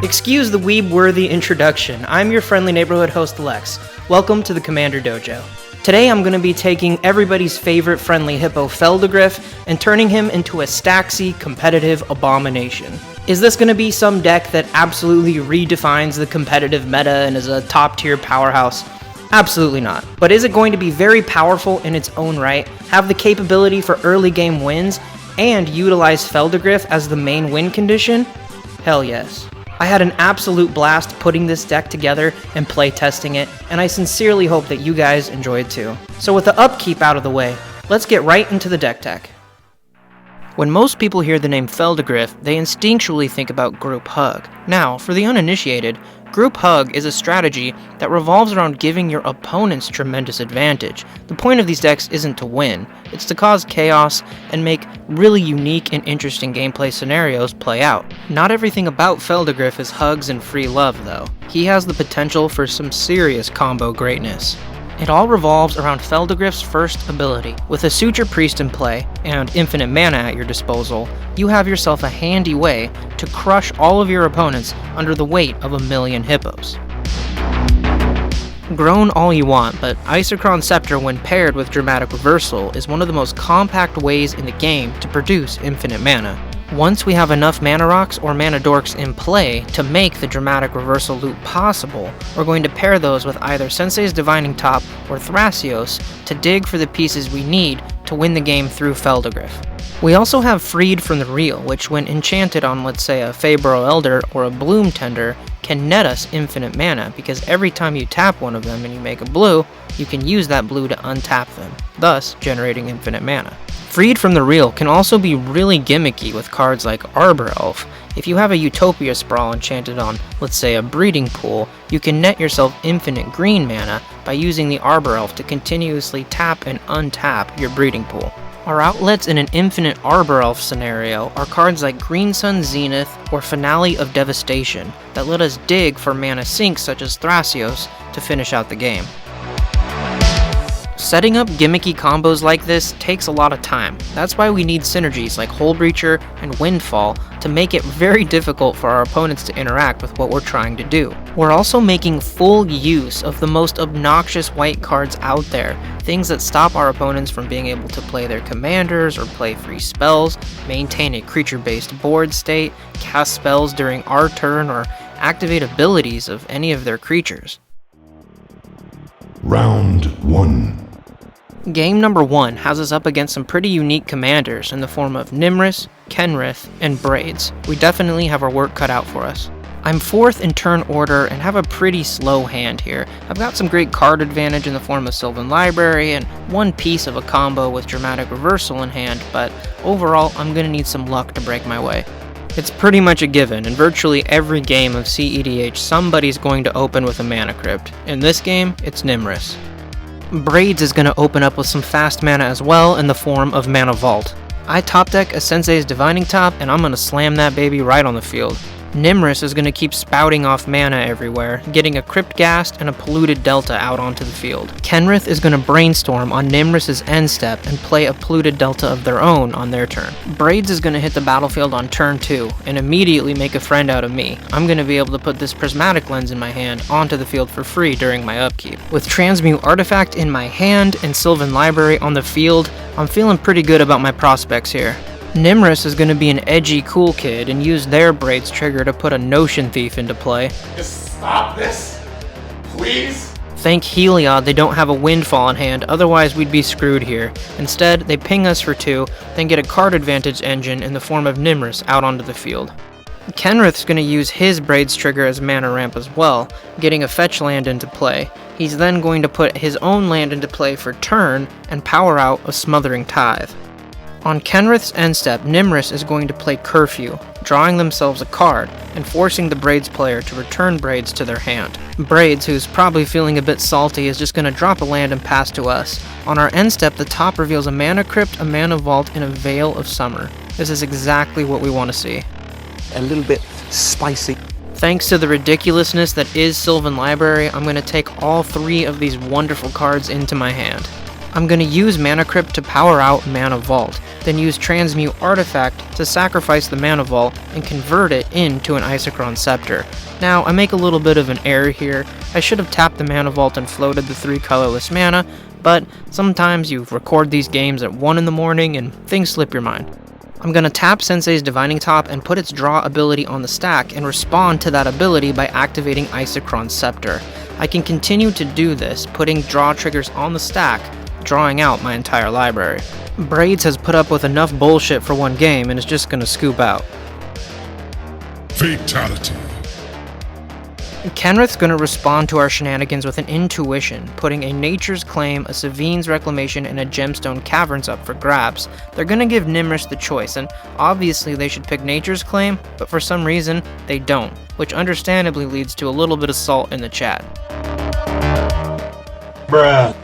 Excuse the weeb-worthy introduction. I'm your friendly neighborhood host, Lex. Welcome to the Commander Dojo. Today I'm going to be taking everybody's favorite friendly Hippo Phelddagrif and turning him into a Staxy competitive abomination. Is this going to be some deck that absolutely redefines the competitive meta and is a top-tier powerhouse? Absolutely not. But is it going to be very powerful in its own right, have the capability for early game wins, and utilize Phelddagrif as the main win condition? Hell yes. I had an absolute blast putting this deck together and play testing it, and I sincerely hope that you guys enjoyed too. So with the upkeep out of the way, let's get right into the deck tech. When most people hear the name Phelddagrif, they instinctually think about Group Hug. Now, for the uninitiated, Group Hug is a strategy that revolves around giving your opponents tremendous advantage. The point of these decks isn't to win, it's to cause chaos and make really unique and interesting gameplay scenarios play out. Not everything about Phelddagrif is hugs and free love though. He has the potential for some serious combo greatness. It all revolves around Phelddagrif's first ability. With a Suture Priest in play, and infinite mana at your disposal, you have yourself a handy way to crush all of your opponents under the weight of 1,000,000 hippos. Groan all you want, but Isochron Scepter when paired with Dramatic Reversal is one of the most compact ways in the game to produce infinite mana. Once we have enough mana rocks or mana dorks in play to make the Dramatic Reversal loop possible, we're going to pair those with either Sensei's Divining Top or Thrasios to dig for the pieces we need to win the game through Phelddagrif. We also have Freed from the Real, which when enchanted on let's say a Fabro Elder or a Bloom Tender, can net us infinite mana, because every time you tap one of them and you make a blue, you can use that blue to untap them, thus generating infinite mana. Freed from the Real can also be really gimmicky with cards like Arbor Elf. If you have a Utopia Sprawl enchanted on, let's say, a Breeding Pool, you can net yourself infinite green mana by using the Arbor Elf to continuously tap and untap your Breeding Pool. Our outlets in an infinite Arbor Elf scenario are cards like Green Sun Zenith or Finale of Devastation that let us dig for mana sinks such as Thrasios to finish out the game. Setting up gimmicky combos like this takes a lot of time. That's why we need synergies like Hullbreacher and Windfall to make it very difficult for our opponents to interact with what we're trying to do. We're also making full use of the most obnoxious white cards out there, things that stop our opponents from being able to play their commanders or play free spells, maintain a creature-based board state, cast spells during our turn, or activate abilities of any of their creatures. Round 1. Game number 1 has us up against some pretty unique commanders in the form of Nimrus, Kenrith, and Braids. We definitely have our work cut out for us. I'm 4th in turn order and have a pretty slow hand here. I've got some great card advantage in the form of Sylvan Library and one piece of a combo with Dramatic Reversal in hand, but overall I'm gonna need some luck to break my way. It's pretty much a given. In virtually every game of cEDH, somebody's going to open with a Mana Crypt. In this game, it's Nimrus. Braids is going to open up with some fast mana as well in the form of Mana Vault. I top deck a Sensei's Divining Top and I'm going to slam that baby right on the field. Nimrus is going to keep spouting off mana everywhere, getting a Crypt Ghast and a Polluted Delta out onto the field. Kenrith is going to Brainstorm on Nimrus's end step and play a Polluted Delta of their own on their turn. Braids is going to hit the battlefield on turn 2 and immediately make a friend out of me. I'm going to be able to put this Prismatic Lens in my hand onto the field for free during my upkeep. With Transmute Artifact in my hand and Sylvan Library on the field, I'm feeling pretty good about my prospects here. Nimrus is going to be an edgy cool kid and use their Braids trigger to put a Notion Thief into play. Just stop this, please? Thank Heliod they don't have a Windfall in hand, otherwise we'd be screwed here. Instead, they ping us for 2, then get a card advantage engine in the form of Nimrus out onto the field. Kenrith's going to use his Braids trigger as mana ramp as well, getting a fetch land into play. He's then going to put his own land into play for turn and power out a Smothering Tithe. On Kenrith's end step, Nimrus is going to play Curfew, drawing themselves a card, and forcing the Braids player to return Braids to their hand. Braids, who's probably feeling a bit salty, is just going to drop a land and pass to us. On our end step, the top reveals a Mana Crypt, a Mana Vault, and a Veil of Summer. This is exactly what we want to see. A little bit spicy. Thanks to the ridiculousness that is Sylvan Library, I'm going to take all 3 of these wonderful cards into my hand. I'm going to use Mana Crypt to power out Mana Vault, then use Transmute Artifact to sacrifice the Mana Vault and convert it into an Isochron Scepter. Now, I make a little bit of an error here. I should have tapped the Mana Vault and floated the 3 colorless mana, but sometimes you record these games at 1 in the morning and things slip your mind. I'm going to tap Sensei's Divining Top and put its draw ability on the stack and respond to that ability by activating Isochron Scepter. I can continue to do this, putting draw triggers on the stack, drawing out my entire library. Braids has put up with enough bullshit for one game and is just going to scoop out. Fatality. Kenrith's going to respond to our shenanigans with an Intuition, putting a Nature's Claim, a Savine's Reclamation, and a Gemstone Caverns up for grabs. They're going to give Nimrish the choice, and obviously they should pick Nature's Claim, but for some reason, they don't, which understandably leads to a little bit of salt in the chat. Bruh.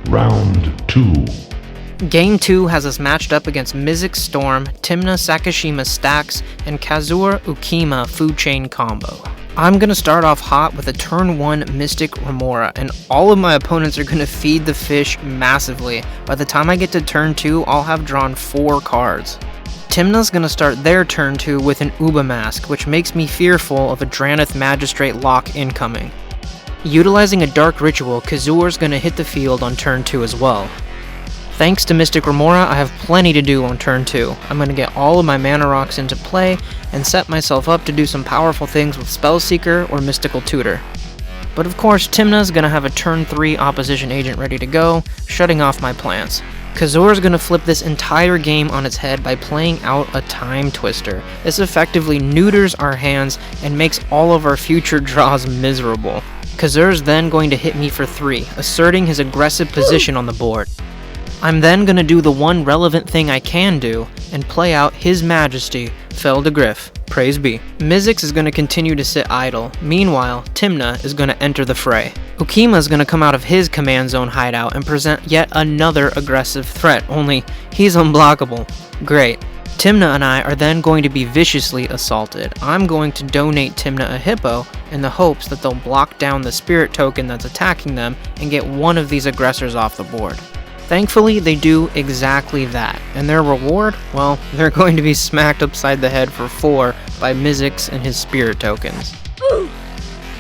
Round 2. Game 2 has us matched up against Mizzix Storm, Tymna Sakashima Stacks, and Kazur Ukima Food Chain combo. I'm going to start off hot with a turn 1 Mystic Remora, and all of my opponents are going to feed the fish massively. By the time I get to turn 2, I'll have drawn 4 cards. Tymna's going to start their turn 2 with an Uba Mask, which makes me fearful of a Dranith Magistrate lock incoming. Utilizing a Dark Ritual, Kazur's going to hit the field on turn 2 as well. Thanks to Mystic Remora, I have plenty to do on turn 2. I'm going to get all of my mana rocks into play and set myself up to do some powerful things with Spellseeker or Mystical Tutor. But of course, Tymna's going to have a turn 3 Opposition Agent ready to go, shutting off my plans. Kazur's going to flip this entire game on its head by playing out a Time Twister. This effectively neuters our hands and makes all of our future draws miserable. Kazur's then going to hit me for 3, asserting his aggressive position on the board. I'm then going to do the one relevant thing I can do, and play out His Majesty, Phelddagrif, praise be. Mizzix is going to continue to sit idle. Meanwhile, Tymna is going to enter the fray. Ukima is going to come out of his command zone hideout and present yet another aggressive threat, only he's unblockable. Great. Tymna and I are then going to be viciously assaulted. I'm going to donate Tymna a Hippo in the hopes that they'll block down the spirit token that's attacking them and get one of these aggressors off the board. Thankfully, they do exactly that, and their reward, well, they're going to be smacked upside the head for 4 by Mizzix and his spirit tokens.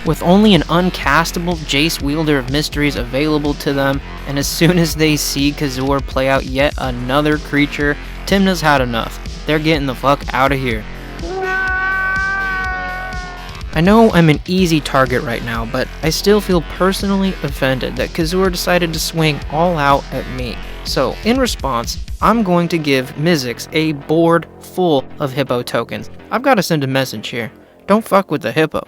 With only an uncastable Jace Wielder of Mysteries available to them, and as soon as they see Kazur play out yet another creature, Tymna's had enough. They're getting the fuck out of here. I know I'm an easy target right now, but I still feel personally offended that Kazur decided to swing all out at me. So, in response, I'm going to give Mizzix a board full of Hippo tokens. I've got to send a message here. Don't fuck with the Hippo.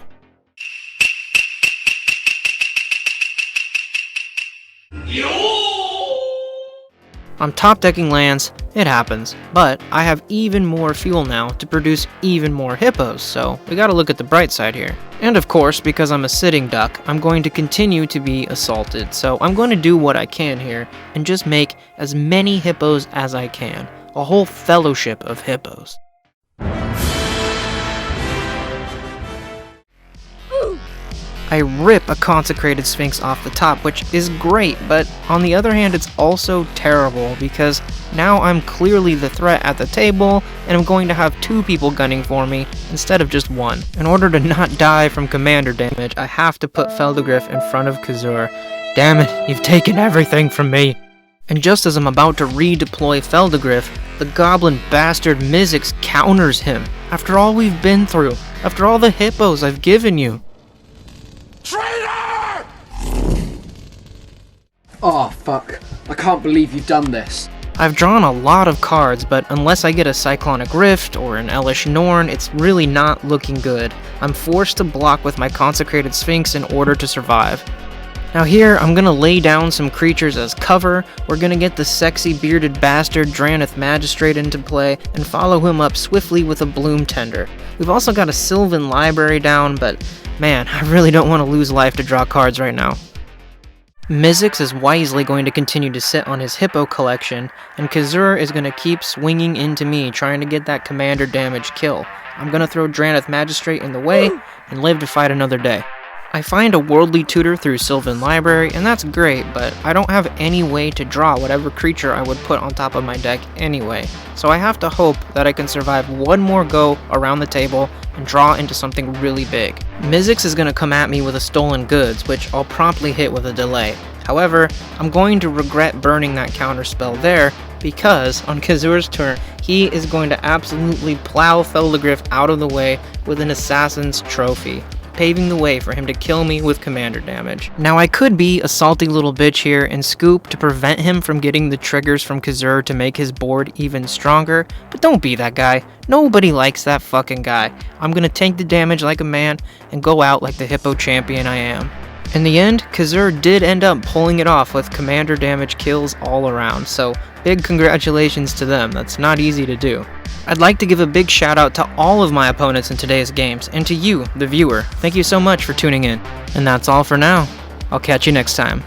I'm top decking lands, it happens, but I have even more fuel now to produce even more hippos, so we gotta look at the bright side here. And of course, because I'm a sitting duck, I'm going to continue to be assaulted, so I'm going to do what I can here and just make as many hippos as I can. A whole fellowship of hippos. I rip a Consecrated Sphinx off the top, which is great, but on the other hand, it's also terrible, because now I'm clearly the threat at the table, and I'm going to have 2 people gunning for me, instead of just 1. In order to not die from commander damage, I have to put Phelddagrif in front of Kazur. Damn it, you've taken everything from me! And just as I'm about to redeploy Phelddagrif, the goblin bastard Mizzix counters him. After all we've been through, after all the hippos I've given you. Traitor! Oh fuck, I can't believe you've done this. I've drawn a lot of cards, but unless I get a Cyclonic Rift or an Elish Norn, it's really not looking good. I'm forced to block with my Consecrated Sphinx in order to survive. Now here, I'm gonna lay down some creatures as cover, we're gonna get the sexy bearded bastard Dranith Magistrate into play, and follow him up swiftly with a Bloom Tender. We've also got a Sylvan Library down, but man, I really don't want to lose life to draw cards right now. Mizzix is wisely going to continue to sit on his Hippo collection, and Kazur is going to keep swinging into me trying to get that commander damage kill. I'm going to throw Draneth Magistrate in the way and live to fight another day. I find a Worldly Tutor through Sylvan Library, and that's great, but I don't have any way to draw whatever creature I would put on top of my deck anyway, so I have to hope that I can survive one more go around the table and draw into something really big. Mizzix is going to come at me with a Stolen Goods, which I'll promptly hit with a delay. However, I'm going to regret burning that counterspell there, because on Kazur's turn, he is going to absolutely plow Phelddagrif out of the way with an Assassin's Trophy, paving the way for him to kill me with commander damage. Now I could be a salty little bitch here and scoop to prevent him from getting the triggers from Kazur to make his board even stronger, but don't be that guy. Nobody likes that fucking guy. I'm gonna tank the damage like a man and go out like the Hippo champion I am. In the end, Kazur did end up pulling it off with commander damage kills all around, so big congratulations to them. That's not easy to do. I'd like to give a big shout out to all of my opponents in today's games, and to you, the viewer. Thank you so much for tuning in. And that's all for now. I'll catch you next time.